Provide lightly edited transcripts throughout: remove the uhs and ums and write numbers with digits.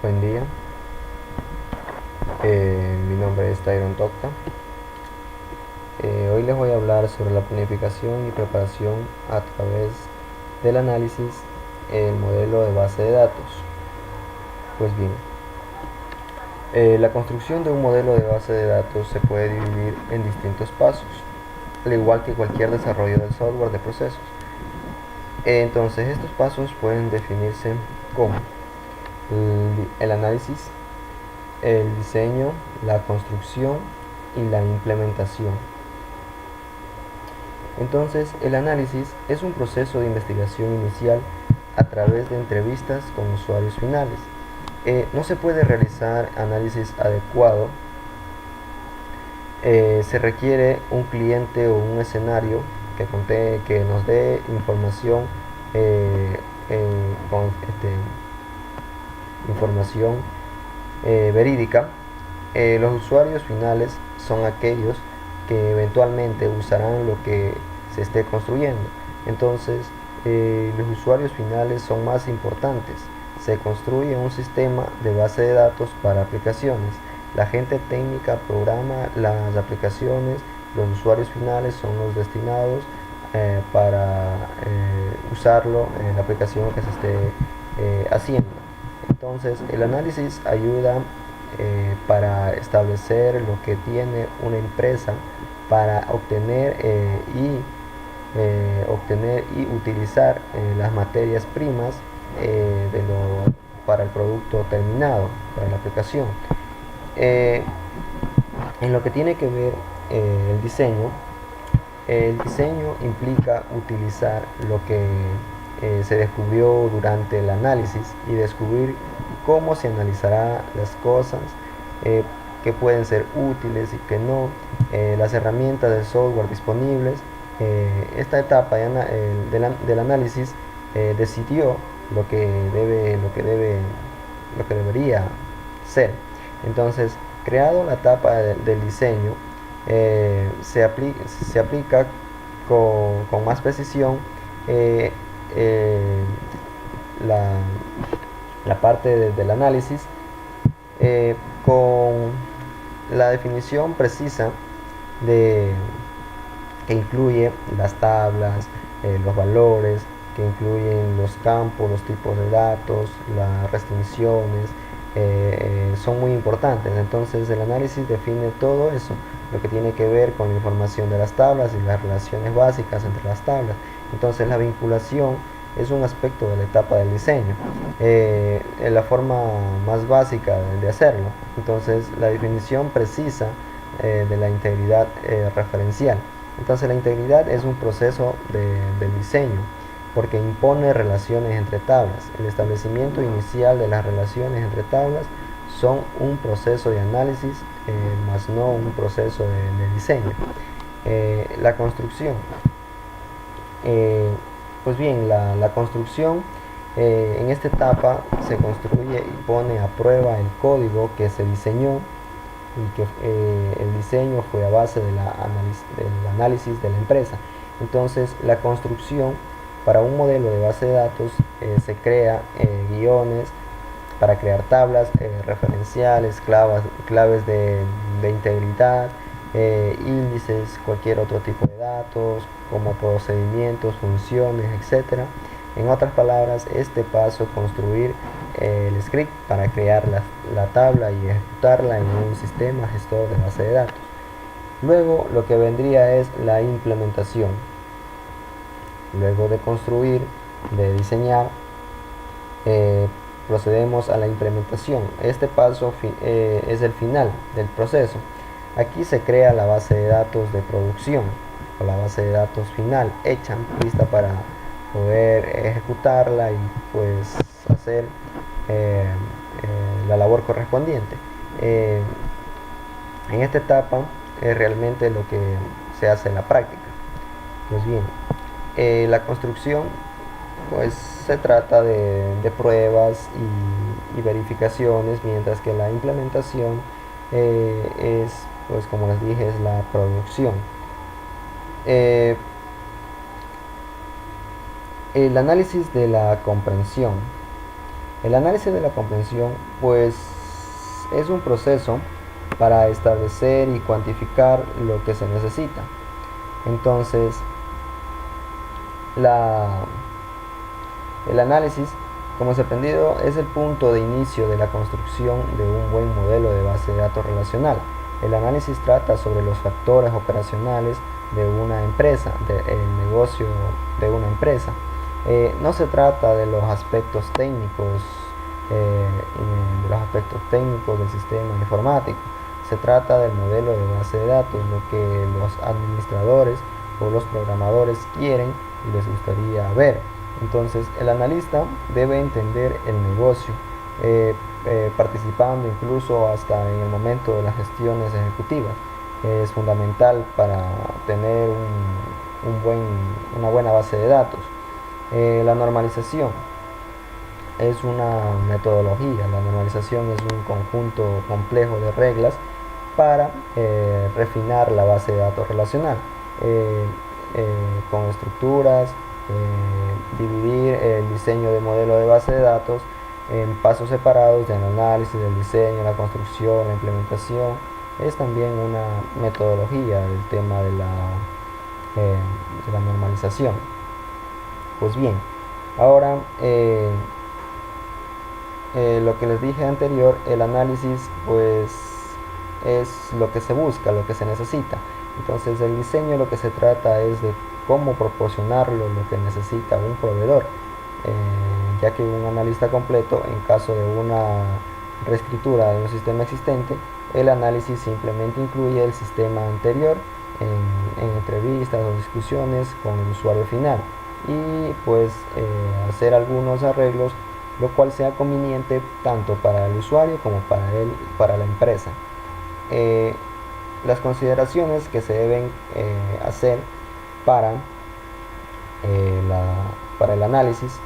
Buen día, mi nombre es Tyron Tocta. Hoy les voy a hablar sobre la planificación y preparación a través del análisis del modelo de base de datos. Pues bien, la construcción de un modelo de base de datos se puede dividir en distintos pasos, al igual que cualquier desarrollo del software de procesos. Entonces, estos pasos pueden definirse como el análisis, el diseño, la construcción y la implementación. Entonces, el análisis es un proceso de investigación inicial a través de entrevistas con usuarios finales. No se puede realizar análisis adecuado. Se requiere un cliente o un escenario que nos dé información con información verídica. Los usuarios finales son aquellos que eventualmente usarán lo que se esté construyendo. Entonces, los usuarios finales son más importantes. Se construye un sistema de base de datos para aplicaciones. La gente técnica programa las aplicaciones, los usuarios finales son los destinados para usarlo en la aplicación que se esté haciendo. Entonces, el análisis ayuda para establecer lo que tiene una empresa para obtener y utilizar las materias primas para el producto terminado, para la aplicación. En lo que tiene que ver el diseño implica utilizar lo que se descubrió durante el análisis y descubrir cómo se analizará las cosas que pueden ser útiles y que no, las herramientas del software disponibles. Esta etapa del análisis decidió lo que debería ser. Entonces, creado la etapa del diseño, se aplica con más precisión la, la parte del análisis con la definición precisa de que incluye las tablas, los valores, que incluyen los campos, los tipos de datos, las restricciones, son muy importantes. Entonces, el análisis define todo eso, lo que tiene que ver con la información de las tablas y las relaciones básicas entre las tablas. Entonces, la vinculación es un aspecto de la etapa del diseño, la forma más básica de hacerlo. Entonces, la definición precisa de la integridad referencial. Entonces, la integridad es un proceso del diseño porque impone relaciones entre tablas. El establecimiento inicial de las relaciones entre tablas son un proceso de análisis, más no un proceso de diseño. La construcción. Pues bien, la construcción en esta etapa se construye y pone a prueba el código que se diseñó y que el diseño fue a base del análisis de la empresa. Entonces, la construcción para un modelo de base de datos se crea guiones para crear tablas referenciales, claves de integridad, índices, cualquier otro tipo de datos, como procedimientos, funciones, etc. En otras palabras, este paso construir el script para crear la tabla y ejecutarla en un sistema gestor de base de datos. Luego, lo que vendría es la implementación. Luego de construir, de diseñar, procedemos a la implementación. Este paso es el final del proceso. Aquí se crea la base de datos de producción o la base de datos final hecha, lista para poder ejecutarla y pues hacer la labor correspondiente. En esta etapa es realmente lo que se hace en la práctica. Pues bien, la construcción pues se trata de pruebas y verificaciones, mientras que la implementación es, pues como les dije, es la producción. El análisis de la comprensión. El análisis de la comprensión pues es un proceso para establecer y cuantificar lo que se necesita. Entonces, el análisis, como se ha aprendido, es el punto de inicio de la construcción de un buen modelo de base de datos relacional. El análisis trata sobre los factores operacionales de una empresa, del negocio de una empresa. No se trata de los aspectos técnicos, del sistema informático. Se trata del modelo de base de datos, lo que los administradores o los programadores quieren y les gustaría ver. Entonces, el analista debe entender el negocio, participando incluso hasta en el momento de las gestiones ejecutivas. Es fundamental para tener una buena base de datos. La normalización es una metodología. La normalización es un conjunto complejo de reglas para refinar la base de datos relacional, con estructuras, dividir el diseño de modelo de base de datos en pasos separados del análisis, del diseño, la construcción, la implementación. Es también una metodología del tema de la normalización. Pues bien, ahora lo que les dije anterior, el análisis pues es lo que se busca, lo que se necesita. Entonces el diseño lo que se trata es de cómo proporcionarlo lo que necesita un proveedor, ya que un analista completo, en caso de una reescritura de un sistema existente, el análisis simplemente incluye el sistema anterior en entrevistas o discusiones con el usuario final y pues hacer algunos arreglos, lo cual sea conveniente tanto para el usuario como para la empresa. Las consideraciones que se deben hacer para, para el análisis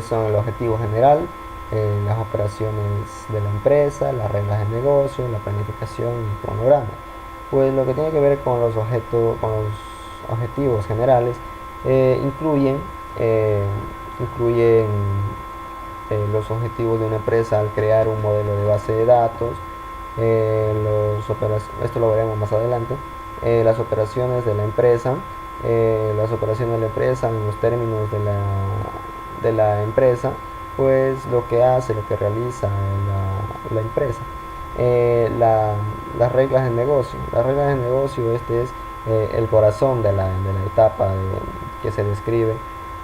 son el objetivo general, las operaciones de la empresa, las reglas de negocio, la planificación y el cronograma. Pues lo que tiene que ver con los objetivos generales incluyen los objetivos de una empresa al crear un modelo de base de datos, esto lo veremos más adelante, las operaciones de la empresa, en los términos de la empresa, pues lo que hace, lo que realiza la empresa. Las reglas de negocio. Las reglas de negocio, este es el corazón de la etapa que se describe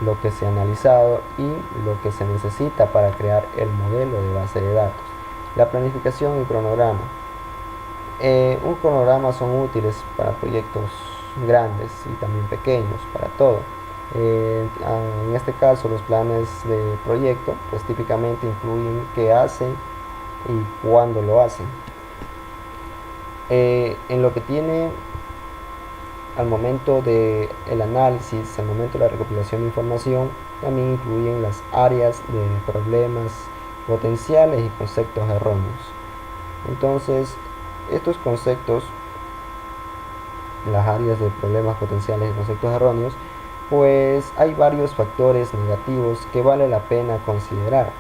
lo que se ha analizado y lo que se necesita para crear el modelo de base de datos. La planificación y cronograma. Un cronograma son útiles para proyectos grandes y también pequeños, para todo. En este caso, los planes de proyecto pues típicamente incluyen qué hacen y cuándo lo hacen. En lo que tiene al momento del análisis, al momento de la recopilación de información, también incluyen las áreas de problemas potenciales y conceptos erróneos. Entonces, estos conceptos, las áreas de problemas potenciales y conceptos erróneos, pues hay varios factores negativos que vale la pena considerar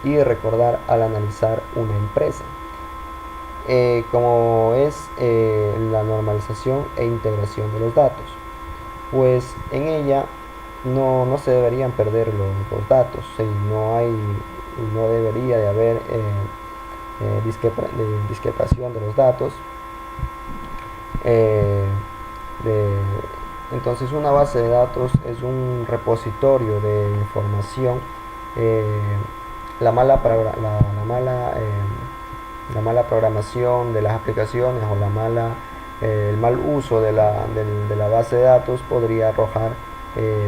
y recordar al analizar una empresa, como es la normalización e integración de los datos. Pues en ella no se deberían perder los datos, no debería de haber discrepación de los datos. Entonces una base de datos es un repositorio de información. La mala programación de las aplicaciones o el mal uso de la base de datos podría arrojar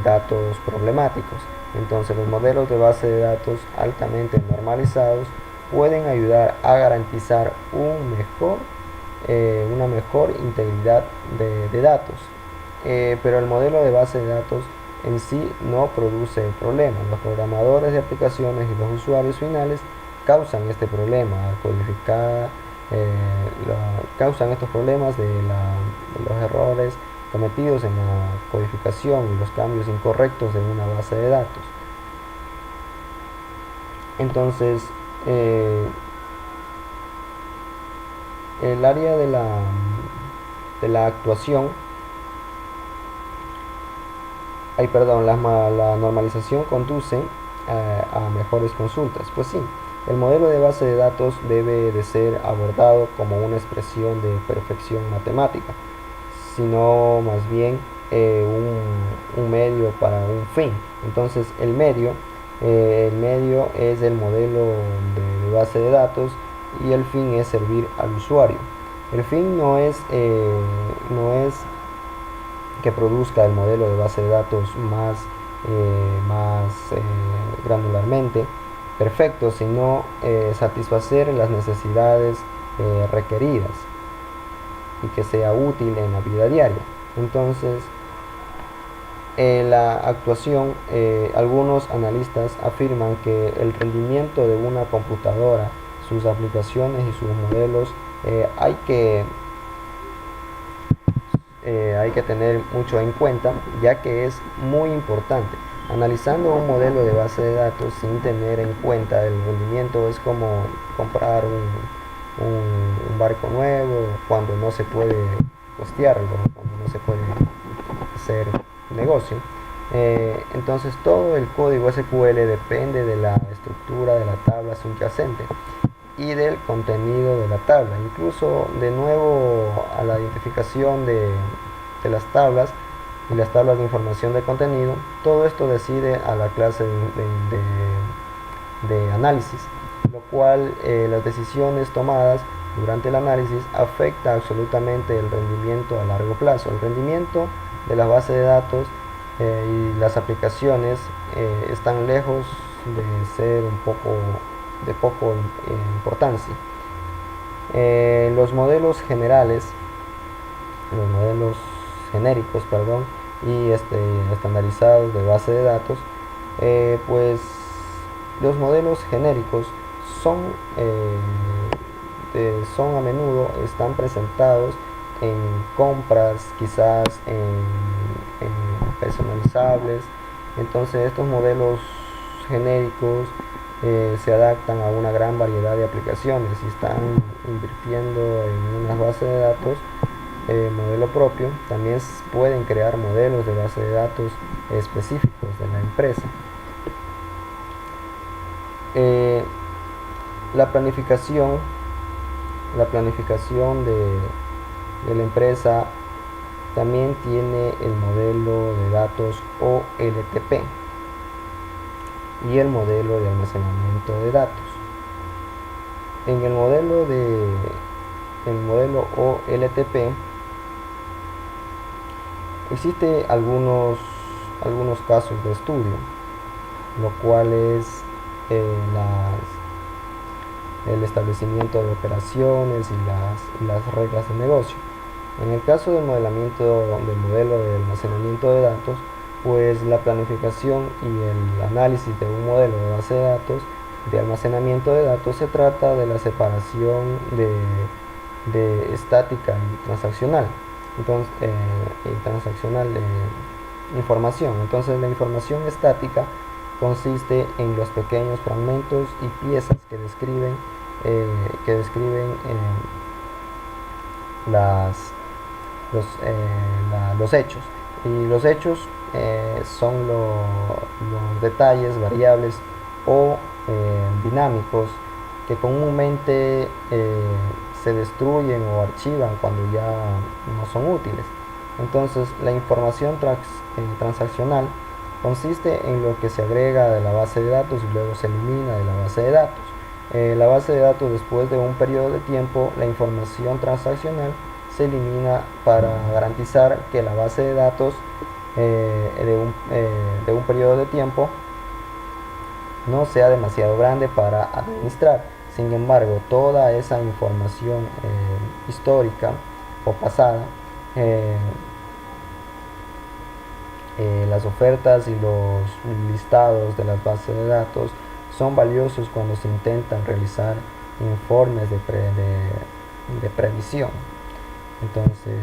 datos problemáticos. Entonces los modelos de base de datos altamente normalizados pueden ayudar a garantizar una mejor integridad de datos, pero el modelo de base de datos en sí no produce el problema. Los programadores de aplicaciones y los usuarios finales causan este problema al codificar, causan estos problemas de los errores cometidos en la codificación y los cambios incorrectos de una base de datos. Entonces, el área de la actuación, la normalización conduce a mejores consultas. Pues sí, el modelo de base de datos debe de ser abordado como una expresión de perfección matemática, sino más bien un medio para un fin. Entonces el medio es el modelo de base de datos y el fin es servir al usuario. El fin no es que produzca el modelo de base de datos más granularmente perfecto, sino satisfacer las necesidades requeridas y que sea útil en la vida diaria. Entonces, la actuación, algunos analistas afirman que el rendimiento de una computadora, sus aplicaciones y sus modelos hay que tener mucho en cuenta, ya que es muy importante. Analizando un modelo de base de datos sin tener en cuenta el rendimiento es como comprar un barco nuevo cuando no se puede costearlo, cuando no se puede hacer negocio. Entonces todo el código SQL depende de la estructura de la tabla subyacente y del contenido de la tabla. Incluso de nuevo a la identificación de las tablas y las tablas de información de contenido, todo esto decide a la clase de análisis, lo cual las decisiones tomadas durante el análisis afecta absolutamente el rendimiento a largo plazo. El rendimiento de la base de datos y las aplicaciones están lejos de ser de poco importancia. Los modelos generales, los modelos genéricos, perdón, y estandarizados de base de datos, pues los modelos genéricos son, son a menudo están presentados en compras, quizás en personalizables. Entonces estos modelos genéricos se adaptan a una gran variedad de aplicaciones y están invirtiendo en una base de datos modelo propio. También pueden crear modelos de base de datos específicos de la empresa. La planificación de la empresa también tiene el modelo de datos OLTP y el modelo de almacenamiento de datos. En el modelo OLTP existe algunos casos de estudio, lo cual es el establecimiento de operaciones y las reglas de negocio. En el caso del modelamiento del modelo de almacenamiento de datos, pues la planificación y el análisis de un modelo de base de datos de almacenamiento de datos se trata de la separación de estática y transaccional. Entonces, información. Entonces, la información estática consiste en los pequeños fragmentos y piezas que describen los hechos. Y los hechos son los detalles variables o dinámicos que comúnmente se destruyen o archivan cuando ya no son útiles. Entonces, la información transaccional consiste en lo que se agrega de la base de datos y luego se elimina de la base de datos. La base de datos, después de un periodo de tiempo, la información transaccional se elimina para garantizar que la base de datos de un periodo de tiempo no sea demasiado grande para administrar. Sin embargo, toda esa información histórica o pasada, las ofertas y los listados de las bases de datos son valiosos cuando se intentan realizar informes de previsión. Entonces,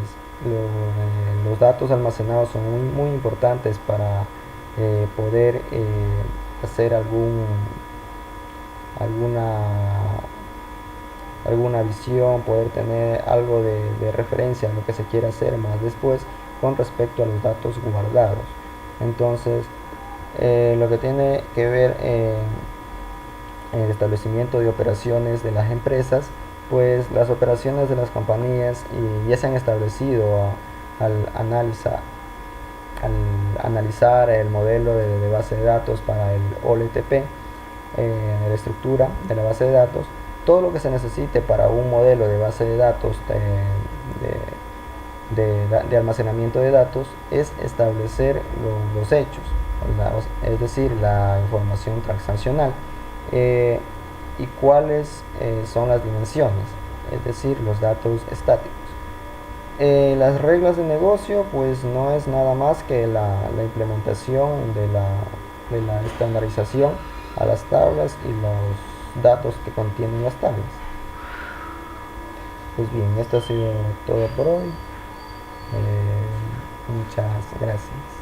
los datos almacenados son muy importantes para poder hacer alguna visión, poder tener algo de referencia a lo que se quiere hacer más después con respecto a los datos guardados. Entonces, lo que tiene que ver en el establecimiento de operaciones de las empresas, pues las operaciones de las compañías ya se han establecido al analizar el modelo de base de datos para el OLTP, la estructura de la base de datos. Todo lo que se necesite para un modelo de base de datos de almacenamiento de datos es establecer los hechos, es decir, la información transaccional, y cuáles son las dimensiones, es decir, los datos estáticos. Las reglas de negocio pues no es nada más que la implementación de la estandarización a las tablas y los datos que contienen las tablas. Pues bien, esto ha sido todo por hoy. Muchas gracias.